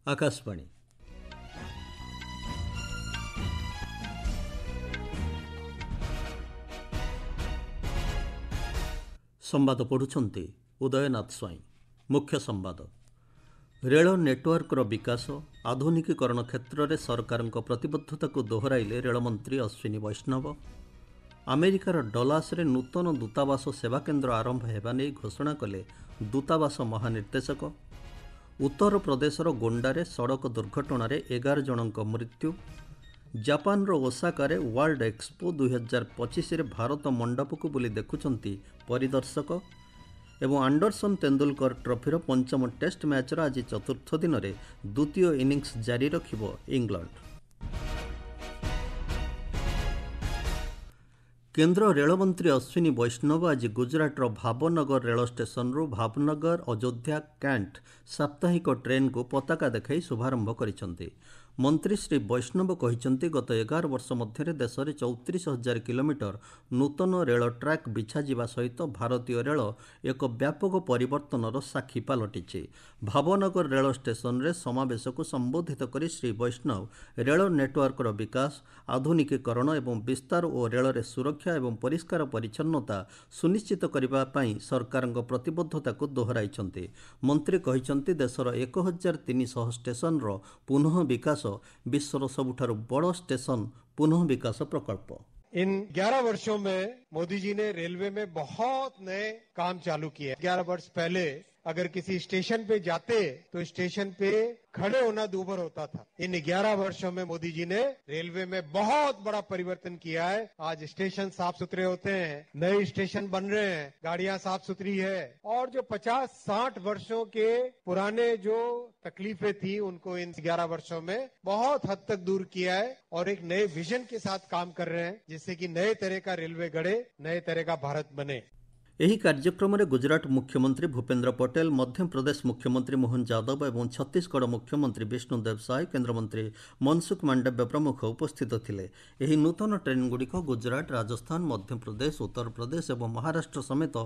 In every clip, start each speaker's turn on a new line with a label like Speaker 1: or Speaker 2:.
Speaker 1: आकाशवाणी संवाद पढ़ुछंती उदयनाथ स्वाई। मुख्य संवाद। रेल नेटवर्कर विकास आधुनिकीकरण क्षेत्र में सरकार प्रतिबद्धता को दोहराइले रेलमंत्री अश्विनी वैष्णव। अमेरिकार डलास रे नूतन दूतावास सेवा केन्द्र आरंभ हेबा नै घोषणा कले दूतावास महानिर्देशक। उत्तर प्रदेशर गोंडारे सड़क दुर्घटन 11 जनक मृत्यु। जापान ओसाकार वर्ल्ड एक्सपो 2025 रे भारत मंडप को बुली देखुचंती परिदर्शक। एवं आंडरसन तेंदुलकर ट्रॉफीर पंचम टेस्ट मैचर आज चतुर्थ दिन में द्वितीय इनिंग्स जारी रखिब इंग्लैंड। केन्द्र रेलमंत्री अश्विनी वैष्णव आज गुजरातर Bhavnagar rail station Bhavnagar Ayodhya cantt साप्ताहिक ट्रेन को पताका देखाई शुभारंभ करिसेंति। मंत्री श्री वैष्णव कहिसेंति गत 11 वर्ष मध्य देश में 34,000 किलोमीटर नूतन रेल ट्रैक बिछाଯିवा सहित भारतीय रेल एक व्यापक परिवर्तनर साक्षी पलटिछि। भावनगर रेल स्टेशन रे समावेश को संबोधित करी श्री वैष्णव रेल नेटवर्कर विकास आधुनिकीकरण एवं विस्तार और रेल रे सुरक्षा एवं परिष्कार परिच्छन्नता सुनिश्चित करने पई सरकार प्रतिबद्धता को दोहराइछन्ति। मंत्री कहिसेंति देशर 1,300 स्टेशन रो पुनः विकास विश्वर सबुठारु बड़ स्टेशन पुनः विकास प्रकल्प।
Speaker 2: इन 11 वर्षों में मोदी जी ने रेलवे में बहुत नए काम चालू किए। 11 वर्ष पहले अगर किसी स्टेशन पे जाते तो स्टेशन पे खड़े होना दूभर होता था। इन 11 वर्षों में मोदी जी ने रेलवे में बहुत बड़ा परिवर्तन किया है। आज स्टेशन साफ सुथरे होते हैं, नए स्टेशन बन रहे हैं, गाड़ियां साफ सुथरी है और जो 50-60 वर्षों के पुराने जो तकलीफें थी उनको इन 11 वर्षों में बहुत हद तक दूर किया है और एक नए विजन के साथ काम कर रहे हैं जिससे कि नए तरह का रेलवे गढ़े, नए तरह का भारत बने।
Speaker 1: ଏହି କାର୍ଯ୍ୟକ୍ରମରେ ଗୁଜରାଟ ମୁଖ୍ୟମନ୍ତ୍ରୀ ଭୂପେନ୍ଦ୍ର ପଟେଲ, ମଧ୍ୟପ୍ରଦେଶ ମୁଖ୍ୟମନ୍ତ୍ରୀ ମୋହନ ଯାଦବ ଏବଂ ଛତିଶଗଡ଼ ମୁଖ୍ୟମନ୍ତ୍ରୀ ବିଷ୍ଣୁଦେବ ସାଏ, କେନ୍ଦ୍ରମନ୍ତ୍ରୀ ମନସୁଖ ମାଣ୍ଡବ୍ୟ ପ୍ରମୁଖ ଉପସ୍ଥିତ ଥିଲେ। ଏହି ନୂତନ ଟ୍ରେନ୍ଗୁଡ଼ିକ ଗୁଜରାଟ, ରାଜସ୍ଥାନ, ମଧ୍ୟପ୍ରଦେଶ, ଉତ୍ତରପ୍ରଦେଶ ଏବଂ ମହାରାଷ୍ଟ୍ର ସମେତ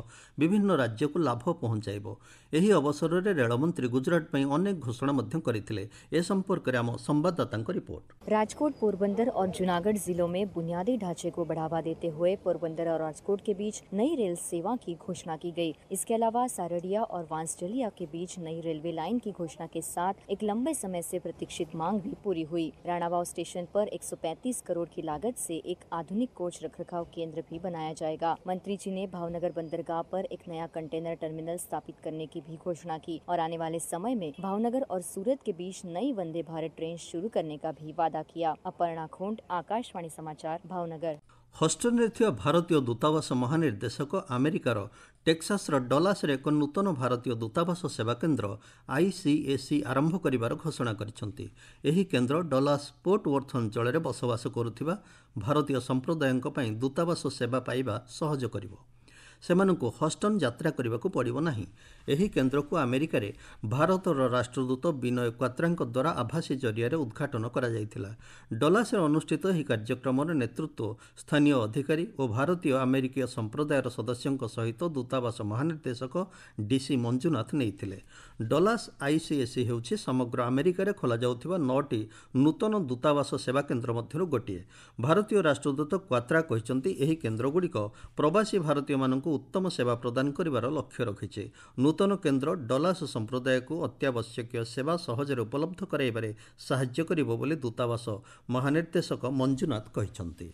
Speaker 1: ବିଭିନ୍ନ ରାଜ୍ୟକୁ ଲାଭ ପହଞ୍ଚାଇବ। ଏହି ଅବସରରେ ରେଳମନ୍ତ୍ରୀ ଗୁଜରାଟ ପାଇଁ ଅନେକ ଘୋଷଣା ମଧ୍ୟ କରିଥିଲେ। ଏ ସମ୍ପର୍କରେ ଆମ ସମ୍ବାଦଦାତାଙ୍କ ରିପୋର୍ଟ।
Speaker 3: राजकोट, पोरबंदर और जूनागढ़ जिलों में बुनियादी ढांचे को बढ़ावा देते हुए पोरबंदर और राजकोट के बीच नई रेल सेवा की घोषणा की गई। इसके अलावा सारडिया और वांसडलिया के बीच नई रेलवे लाइन की घोषणा के साथ एक लंबे समय से प्रतीक्षित मांग भी पूरी हुई। राणावाव स्टेशन पर 135 करोड़ की लागत से एक आधुनिक कोच रखरखाव केंद्र भी बनाया जाएगा। मंत्री जी ने भावनगर बंदरगाह पर एक नया कंटेनर टर्मिनल स्थापित करने की भी घोषणा की और आने वाले समय में भावनगर और सूरत के बीच नई वंदे भारत ट्रेन शुरू करने का भी वादा किया। अपर्णा खोंड, आकाशवाणी समाचार, भावनगर।
Speaker 1: हस्टन भारतीय दूतावास महानिर्देशक अमेरिकार टेक्सासर डलास एक नूतन भारतीय दूतावास सेवा केन्द्र ICAC आरंभ कर घोषणा करिसेंति। एही केन्द्र डलास पोर्ट वर्थ अंचल में बसवास करुथिबा भारतीय संप्रदायक पई दूतावास सेवा पाइबा सहज करिवो। सेमानंकु हस्टन यात्रा करने पड़ो ना। यही केन्द्र को अमेरिकार भारतर राष्ट्रदूत विनय क्वात्रा द्वारा आभासी जरिया उद्घाटन करा। डलास अनुष्ठित यह कार्यक्रम नेतृत्व स्थानीय अधिकारी और भारतीय अमेरिकीय संप्रदायर सदस्यों सहित दूतावास महानिर्देशक DC मंजुनाथ नहीं। डलास ICAC होउछि समग्र अमेरिकार खोल जाउथिबा 9टी नूतन दूतावास सेवा केन्द्र मध्यरु गोटिए। भारतीय राष्ट्रदूत क्वात्रा कहिसेंति एही केन्द्रगुड़िक प्रवासी भारतीय मानक उत्तम सेवा प्रदान करिवार लक्ष्य रखिছে। नूतन केन्द्र डलास संप्रदाय को अत्यावश्यक सेवा सहजरे उपलब्ध कराइबारे साहाय्य करिवो बोली दूतावास महानिर्देशक मंजुनाथ कहिसेंति।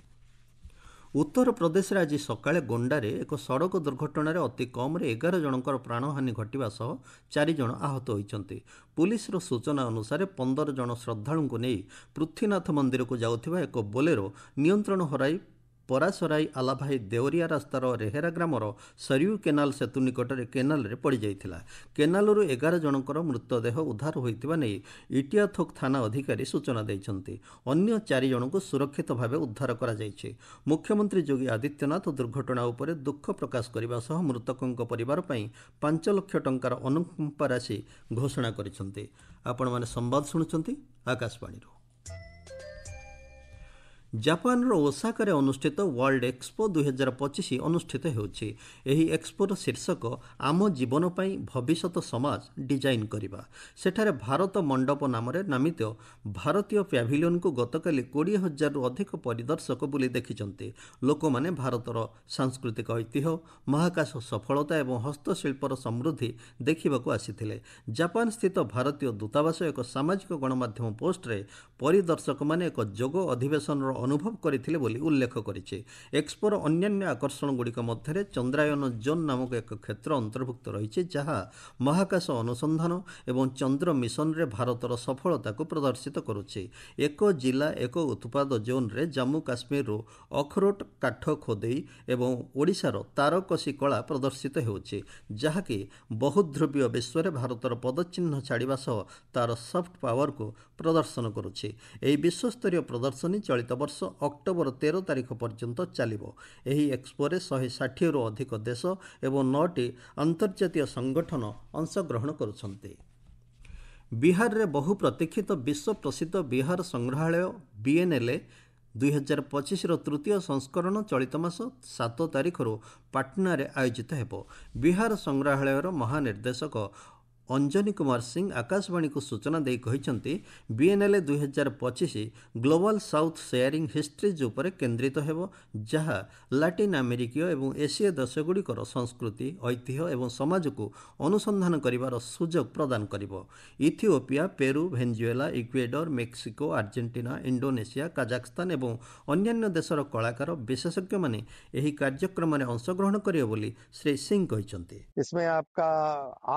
Speaker 1: उत्तर प्रदेश आज सकाळे गोंडारे एक सड़क दुर्घटन अति कम 11 जनकर प्राणहानि घटवा सह 4 जन आहत होइछन्ति। पुलिस सूचना अनुसार 15 जन श्रद्धालु नहीं पृथ्वीनाथ मंदिर को जाउथिबा एक बोलेरो नियंत्रण हराई परासराई आलाभाई देवरिया रास्तार रेहेरा ग्रामर सरयू केनाल सेतु निकट केनाल रे पड़ जाइथिला। केनालरू 11 जनकर मृतदेह उद्धार होइतिबा नै इटियाथोक थाना अधिकारी सूचना दैछन्ति। अन्य 4 जन को सुरक्षित भावे उद्धार करा जाइछि। मुख्यमंत्री योगी आदित्यनाथ दुर्घटना उपरे दुख प्रकाश करबा सह मृतकଙ୍କ परिवार पई 5 लाख टंकार अनुकंपा राशि घोषणा करिसन्ति। आपण माने संवाद सुनुचन्ति आकाशवाणी। ଜାପାନର ଓସାକାରେ ଅନୁଷ୍ଠିତ ୱାର୍ଲଡ ଏକ୍ସପୋ 2025 ଅନୁଷ୍ଠିତ ହେଉଛି। ଏହି ଏକ୍ସପୋର ଶୀର୍ଷକ ଆମ ଜୀବନ ପାଇଁ ଭବିଷ୍ୟତ ସମାଜ ଡିଜାଇନ୍ କରିବା। ସେଠାରେ ଭାରତ ମଣ୍ଡପ ନାମରେ ନାମିତ ଭାରତୀୟ ପ୍ୟାଭିଲିୟନକୁ ଗତକାଲି 20,000ରୁ ଅଧିକ ପରିଦର୍ଶକ ବୁଲି ଦେଖିଛନ୍ତି। ଲୋକମାନେ ଭାରତର ସାଂସ୍କୃତିକ ଐତିହ୍ୟ, ମହାକାଶ ସଫଳତା ଏବଂ ହସ୍ତଶିଳ୍ପର ସମୃଦ୍ଧି ଦେଖିବାକୁ ଆସିଥିଲେ। ଜାପାନ ସ୍ଥିତ ଭାରତୀୟ ଦୂତାବାସ ଏକ ସାମାଜିକ ଗଣମାଧ୍ୟମ ପୋଷ୍ଟରେ ପରିଦର୍ଶକମାନେ ଏକ ଯୋଗ ଅଧିବେଶନର ଅନୁଭବ କରିଥିଲେ ବୋଲି ଉଲ୍ଲେଖ କରିଛି। ଏକ୍ସପୋର ଅନ୍ୟାନ୍ୟ ଆକର୍ଷଣଗୁଡ଼ିକ ମଧ୍ୟରେ ଚନ୍ଦ୍ରାୟନ ଜୋନ୍ ନାମକ ଏକ କ୍ଷେତ୍ର ଅନ୍ତର୍ଭୁକ୍ତ ରହିଛି, ଯାହା ମହାକାଶ ଅନୁସନ୍ଧାନ ଏବଂ ଚନ୍ଦ୍ର ମିଶନରେ ଭାରତର ସଫଳତାକୁ ପ୍ରଦର୍ଶିତ କରୁଛି। ଏକ ଜିଲ୍ଲା ଏକ ଉତ୍ପାଦ ଜୋନ୍ରେ ଜାମ୍ମୁ କାଶ୍ମୀରରୁ ଅଖରୋଟ କାଠ ଖୋଦେଇ ଏବଂ ଓଡ଼ିଶାର ତାରକସି କଳା ପ୍ରଦର୍ଶିତ ହେଉଛି, ଯାହାକି ବହୁଧ୍ରୁବୀୟ ବିଶ୍ୱରେ ଭାରତର ପଦଚିହ୍ନ ଛାଡ଼ିବା ସହ ତାର ସଫ୍ଟ ପାୱାରକୁ ପ୍ରଦର୍ଶନ କରୁଛି। ଏହି ବିଶ୍ୱସ୍ତରୀୟ ପ୍ରଦର୍ଶନୀ ଚଳିତ ବର୍ଷ ଅକ୍ଟୋବର 13 ତାରିଖ ପର୍ଯ୍ୟନ୍ତ ଚାଲିବ। ଏହି ଏକ୍ସପୋରେ 160ରୁ ଅଧିକ ଦେଶ ଏବଂ 9ଟି ଅନ୍ତର୍ଜାତୀୟ ସଂଗଠନ ଅଂଶଗ୍ରହଣ କରୁଛନ୍ତି। ବିହାରରେ ବହୁ ପ୍ରତୀକ୍ଷିତ ବିଶ୍ୱ ପ୍ରସିଦ୍ଧ ବିହାର ସଂଗ୍ରହାଳୟ ବିଏନ୍ଏଲ୍ଏ 2025ର ତୃତୀୟ ସଂସ୍କରଣ ଚଳିତ ମାସ 7 ତାରିଖରୁ ପାଟନାରେ ଆୟୋଜିତ ହେବ। ବିହାର ସଂଗ୍ରହାଳୟର ମହାନିର୍ଦ୍ଦେଶକ ଅଞ୍ଜନି କୁମାର ସିଂ ଆକାଶବାଣୀକୁ ସୂଚନା ଦେଇ କହିଛନ୍ତି, ବିଏନ୍ଏଲ୍ଏ 2025 ଗ୍ଲୋବାଲ ସାଉଥ୍ ସେୟାରିଂ ହିଷ୍ଟ୍ରିଜ୍ ଉପରେ କେନ୍ଦ୍ରିତ ହେବ, ଯାହା ଲାଟିନ୍ ଆମେରିକୀୟ ଏବଂ ଏସୀୟ ଦେଶଗୁଡ଼ିକର ସଂସ୍କୃତି, ଐତିହ୍ୟ ଏବଂ ସମାଜକୁ ଅନୁସନ୍ଧାନ କରିବାର ସୁଯୋଗ ପ୍ରଦାନ କରିବ। Ethiopia, Peru, Venezuela, Ecuador, Mexico, Argentina, Indonesia, Kazakhstan ଏବଂ ଅନ୍ୟାନ୍ୟ ଦେଶର କଳାକାର ବିଶେଷଜ୍ଞମାନେ ଏହି କାର୍ଯ୍ୟକ୍ରମରେ ଅଂଶଗ୍ରହଣ କରିବେ ବୋଲି ଶ୍ରୀ ସିଂ କହିଛନ୍ତି।
Speaker 4: इसमें आपका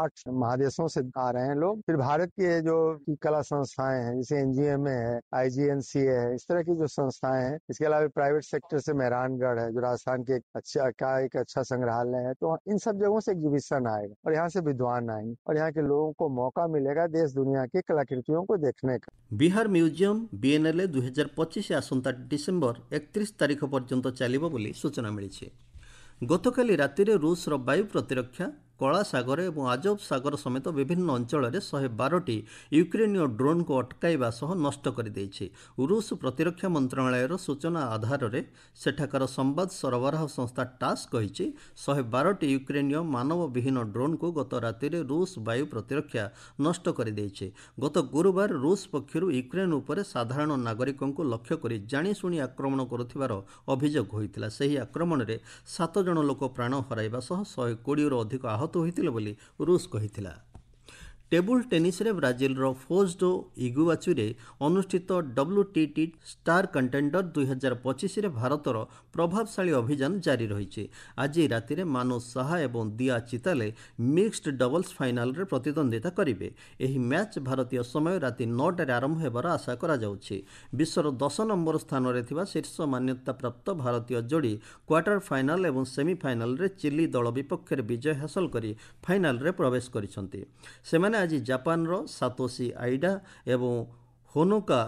Speaker 4: 8 महादेशों से आ रहे हैं लोग। फिर भारत के जो कला संस्थाएं हैं, जैसे एनजीएमए है, आईजीएनसीए है, इस तरह की जो संस्थाएं हैं। इसके अलावा प्राइवेट सेक्टर से मेहरानगढ़ है, जो राजस्थान के एक अच्छा संग्रहालय है। तो इन सब जगहों से एग्जीबिशन आएगा और यहाँ से विद्वान आएंगे और यहाँ के लोगों को मौका मिलेगा देश दुनिया की कलाकृतियों को देखने का।
Speaker 1: बिहार म्यूजियम बिएनएलए 2025 आसंता डिसेम्बर 31 तारिख पर्यंत चलिବ ବୋଲି ସୂଚନା ମିଳିଛି। ଗତକାଲି ରାତିରେ ରୁଷର ବାୟୁ ପ୍ରତିରକ୍ଷା କଳା ସାଗର ଏବଂ ଆଜବ ସାଗର ସମେତ ବିଭିନ୍ନ ଅଞ୍ଚଳରେ 112ଟି ୟୁକ୍ରେନୀୟ ଡ୍ରୋନ୍କୁ ଅଟକାଇବା ସହ ନଷ୍ଟ କରିଦେଇଛି। ରୁଷ ପ୍ରତିରକ୍ଷା ମନ୍ତ୍ରଣାଳୟର ସୂଚନା ଆଧାରରେ ସେଠାକାର ସମ୍ବାଦ ସରବରାହ ସଂସ୍ଥା ଟାସ୍ କହିଛି, 112ଟି ୟୁକ୍ରେନୀୟ ମାନବବିହୀନ ଡ୍ରୋନ୍କୁ ଗତ ରାତିରେ ରୁଷ ବାୟୁ ପ୍ରତିରକ୍ଷା ନଷ୍ଟ କରିଦେଇଛି। ଗତ ଗୁରୁବାର ରୁଷ ପକ୍ଷରୁ ୟୁକ୍ରେନ ଉପରେ ସାଧାରଣ ନାଗରିକଙ୍କୁ ଲକ୍ଷ୍ୟ କରି ଜାଣିଶୁଣି ଆକ୍ରମଣ କରୁଥିବାର ଅଭିଯୋଗ ହୋଇଥିଲା। ସେହି ଆକ୍ରମଣରେ 7 ଜଣ ଲୋକ ପ୍ରାଣ ହରାଇବା ସହ 120ରୁ ଅଧିକ ଆହତ ହୋଇଥିଲେ ବୋଲି ରୁଷ କହିଥିଲା। ଟେବୁଲ ଟେନିସରେ ବ୍ରାଜିଲର ଫୋଜ୍ ଡୋ ଇଗୁଆଚୁରେ ଅନୁଷ୍ଠିତ WTT ଷ୍ଟାର କଣ୍ଟେଣ୍ଡର 2025ରେ ଭାରତର ପ୍ରଭାବଶାଳୀ ଅଭିଯାନ ଜାରି ରହିଛି। ଆଜି ରାତିରେ ମାନୁଷ ସାହା ଏବଂ ଦିଆ ଚିତାଲେ ମିକ୍ସଡ ଡବଲ୍ସ ଫାଇନାଲରେ ପ୍ରତିଦ୍ୱନ୍ଦିତା କରିବେ। ଏହି ମ୍ୟାଚ୍ ଭାରତୀୟ ସମୟ ରାତି 9ଟାରେ ଆରମ୍ଭ ହେବାର ଆଶା କରାଯାଉଛି। ବିଶ୍ୱର 10 ନମ୍ବର ସ୍ଥାନରେ ଥିବା ଶୀର୍ଷ ମାନ୍ୟତାପ୍ରାପ୍ତ ଭାରତୀୟ ଯୋଡ଼ି କ୍ୱାର୍ଟର ଫାଇନାଲ ଏବଂ ସେମିଫାଇନାଲରେ ଚିଲି ଦଳ ବିପକ୍ଷରେ ବିଜୟ ହାସଲ କରି ଫାଇନାଲରେ ପ୍ରବେଶ କରିଛନ୍ତି। ସେମାନେ ଆଜି ଜାପାନର ସାତୋସି ଆଇଡା ଏବଂ ହୋନୋକା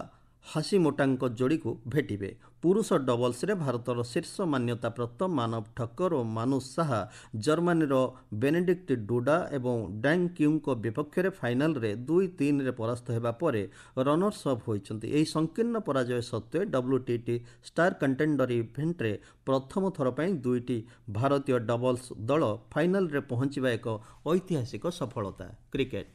Speaker 1: ହାସିମୋଟାଙ୍କ ଯୋଡ଼ିକୁ ଭେଟିବେ। ପୁରୁଷ ଡବଲ୍ସରେ ଭାରତର ଶୀର୍ଷ ମାନ୍ୟତାପ୍ରାପ୍ତ ମାନବ ଠକ୍କର ଓ ମାନୁଷ ସାହା ଜର୍ମାନୀର ବେନେଡିକ୍ଟ ଡୁଡା ଏବଂ ଡାଙ୍ଗ କ୍ୟୁଙ୍କ ବିପକ୍ଷରେ ଫାଇନାଲରେ 2-3ରେ ପରାସ୍ତ ହେବା ପରେ ରନର୍ସ ଅପ୍ ହୋଇଛନ୍ତି। ଏହି ସଂକୀର୍ଣ୍ଣ ପରାଜୟ ସତ୍ତ୍ୱେ WTT ଷ୍ଟାର କଣ୍ଟେଣ୍ଡର ଇଭେଣ୍ଟରେ ପ୍ରଥମ ଥର ପାଇଁ 2ଟି ଭାରତୀୟ ଡବଲ୍ସ ଦଳ ଫାଇନାଲରେ ପହଞ୍ଚିବା ଏକ ଐତିହାସିକ ସଫଳତା। କ୍ରିକେଟ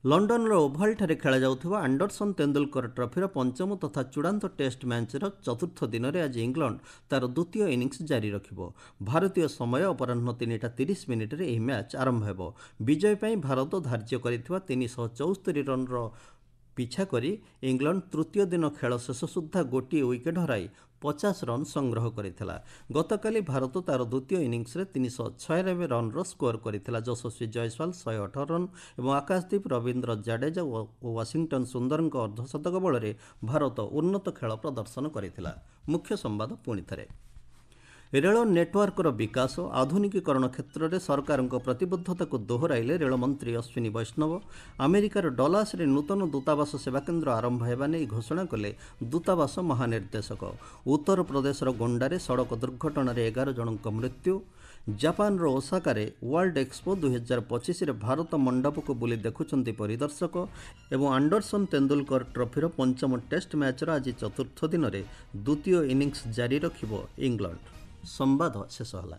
Speaker 1: ଲଣ୍ଡନର ଓଭାଲଠାରେ ଖେଳାଯାଉଥିବା ଆଣ୍ଡରସନ୍ ତେନ୍ଦୁଲକର ଟ୍ରଫିର ପଞ୍ଚମ ତଥା ଚୂଡ଼ାନ୍ତ ଟେଷ୍ଟ ମ୍ୟାଚ୍ର ଚତୁର୍ଥ ଦିନରେ ଆଜି ଇଂଲଣ୍ଡ ତାର ଦ୍ୱିତୀୟ ଇନିଂସ ଜାରି ରଖିବ। ଭାରତୀୟ ସମୟ ଅପରାହ୍ନ 3ଟା 30 ମିନିଟରେ ଏହି ମ୍ୟାଚ୍ ଆରମ୍ଭ ହେବ। ବିଜୟ ପାଇଁ ଭାରତ ଧାର୍ଯ୍ୟ କରିଥିବା 374 ରନ୍ର ପିଛା କରି ଇଂଲଣ୍ଡ ତୃତୀୟ ଦିନ ଖେଳ ଶେଷ ସୁଦ୍ଧା ଗୋଟିଏ ୱିକେଟ୍ ହରାଇ 50 ରନ୍ ସଂଗ୍ରହ କରିଥିଲା। ଗତକାଲି ଭାରତ ତାର ଦ୍ୱିତୀୟ ଇନିଂସରେ 396 ରନ୍ର ସ୍କୋର କରିଥିଲା। ଯଶସ୍ୱୀ ଜୟସ୍ୱାଲ 118 ରନ୍ ଏବଂ ଆକାଶଦୀପ, ରବୀନ୍ଦ୍ର ଜାଡେଜା ଓ ୱାଶିଂଟନ୍ ସୁନ୍ଦରଙ୍କ ଅର୍ଦ୍ଧଶତକ ବଳରେ ଭାରତ ଉନ୍ନତ ଖେଳ ପ୍ରଦର୍ଶନ କରିଥିଲା। ମୁଖ୍ୟ ସମ୍ବାଦ ପୁଣିଥରେ। ରେଳ ନେଟୱାର୍କର ବିକାଶ ଆଧୁନିକୀକରଣ କ୍ଷେତ୍ରରେ ସରକାରଙ୍କ ପ୍ରତିବଦ୍ଧତାକୁ ଦୋହରାଇଲେ ରେଳମନ୍ତ୍ରୀ ଅଶ୍ୱିନୀ ବୈଷ୍ଣବ। ଆମେରିକାର ଡଲାସରେ ନୂତନ ଦୂତାବାସ ସେବାକେନ୍ଦ୍ର ଆରମ୍ଭ ହେବା ନେଇ ଘୋଷଣା କଲେ ଦୂତାବାସ ମହାନିର୍ଦ୍ଦେଶକ। ଉତ୍ତରପ୍ରଦେଶର ଗୋଣ୍ଡାରେ ସଡ଼କ ଦୁର୍ଘଟଣାରେ 11 ଜଣଙ୍କ ମୃତ୍ୟୁ। ଜାପାନର ଓସାକାରେ ୱାର୍ଲଡ ଏକ୍ସପୋ 2025ରେ ଭାରତ ମଣ୍ଡପକୁ ବୁଲି ଦେଖୁଛନ୍ତି ପରିଦର୍ଶକ ଏବଂ ଆଣ୍ଡରସନ୍ ତେନ୍ଦୁଲକର ଟ୍ରଫିର ପଞ୍ଚମ ଟେଷ୍ଟ ମ୍ୟାଚ୍ର ଆଜି ଚତୁର୍ଥ ଦିନରେ ଦ୍ୱିତୀୟ ଇନିଂସ ଜାରି ରଖିବ ଇଂଲଣ୍ଡ। ସମ୍ବାଦ ଶେଷ ହେଲା।